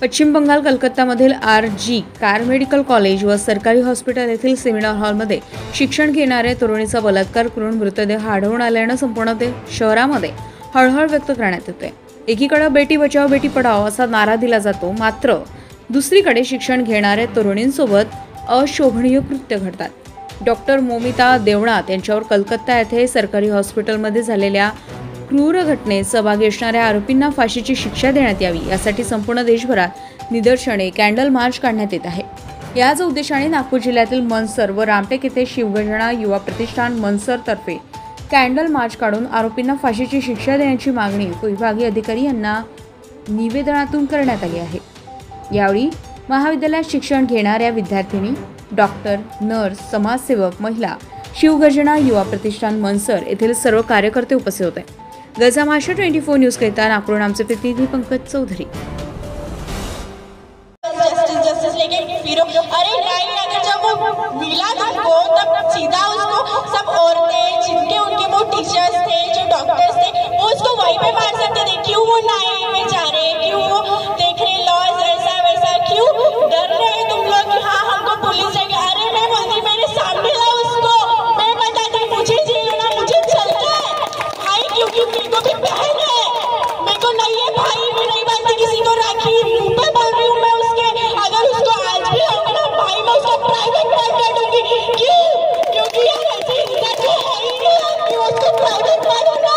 पश्चिम बंगाल कलकत्तामधील RG Kar medical college व सरकारी हॉस्पिटल येथील सेमिनार हॉलमध्ये शिक्षण घेणाऱ्या तरुणीचा बलात्कार करून मृतदेह आढळून आल्यानं संपूर्ण शहरामध्ये हळहळ व्यक्त करण्यात येते। एकीकडे बेटी बचाओ बेटी पढाओ असा नारा दिला जातो, मात्र दुसरीकडे शिक्षण घेणाऱ्या तरुणींसोबत अशोभनीय कृत्य घडतात। डॉक्टर मोमिता देवनाथ यांच्यावर कलकत्ता येथे सरकारी हॉस्पिटलमध्ये झालेल्या क्रूर घटनेत सहभागी असणाऱ्या आरोपींना फाशीची शिक्षा देण्यात यावी यासाठी संपूर्ण देशभरात निदर्शने कॅन्डल मार्च काढण्यात येत आहे। याच उद्देशाने नागपूर जिल्ह्यातील मनसर व रामटेक येथे शिवगर्जना युवा प्रतिष्ठान मनसर तर्फे कॅन्डल मार्च काढून आरोपींना फाशीची शिक्षा देण्याची मागणी विभागीय अधिकारी यांना निवेदनातून करण्यात आली आहे। यावेळी महाविद्यालयात शिक्षण घेणाऱ्या विद्यार्थिनी, डॉक्टर, नर्स, समाजसेवक, महिला, शिवगर्जना युवा प्रतिष्ठान मनसर येथील सर्व कार्यकर्ते उपस्थित होते। गजा महाराष्ट्र 24 न्यूज करता नागपूर नामचे प्रतिनिधी पंकज चौधरी। अरे नहीं, अगर जब वो मिला तुमको तब सीधा उसको सब औरतें जिनके उनके वो टीचर्स थे, जो डॉक्टर्स थे, वो उसको वहीं पे मार सकते थे। क्यों वो न्याय में जा रहे, क्यों वो देख रहे लॉज ऐसा वैसा, क्यों डर रहे तुम लोग कि हाँ हमको पुलिस जाएगी। अरे मैं बोलती मेरे सामने लाओ उसको, मैं बताती मुझे जीना मुझे चलता है भाई, क्योंकि मेरे को भी बहन है, मेरे को नहीं है भाई, मैं नहीं बांधती किसी को राखी, मुंह पे बोल रही हूँ मैं उसके। अगर उसको आज भी होगा ना भाई, मैं उसको प्राइवेट पार्ट कर दूंगी। क्यों? क्योंकि यार ऐसी इज्जत तो है ही नहीं कि उसको प्राइवेट पार्ट होगा।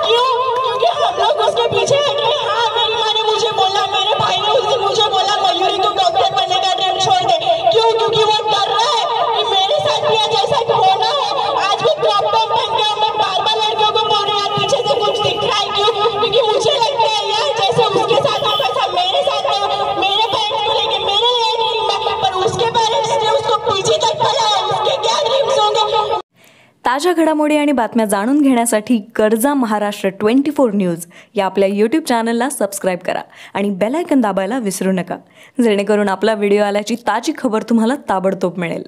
क्यों? क्योंकि हम लोग उसके पीछे हट रहे। हाँ मेरी माँ ने मुझे बोला, मेरे भाई ने उस दिन मुझे बोला मयूरी को डॉक्टर बनेगा, ड्रीम छोड़ दे। क्यों? क्योंकि वो डर रहा है कि मेरे साथ भी आज ऐसा होना है। आज भी क्रॉप टॉप पहन के मैं बार बार लड़कियों को बोल रही हूँ पीछे से कुछ दिख रहा है। क्यों? क्योंकि मुझे लगता है यार जैसे उसके साथ है वैसा मेरे साथ है। मेरे पेरेंट्स को लेके मेरे लिए ड्रीम है, पर उसके पेरेंट्स ने उसको पीछे तक पढ़ाया, उसके क्या ड्रीम्स होंगे। ताज्या घडामोडी आणि बातम्या जाणून घेण्यासाठी गरजा महाराष्ट्र 24 न्यूज या आपल्या YouTube चॅनलला सबस्क्राइब करा आणि बेल आयकॉन दाबायला विसरू नका, जेणेकरून आपला व्हिडिओ आल्याची ताजी खबर तुम्हाला ताबडतोब मिळेल।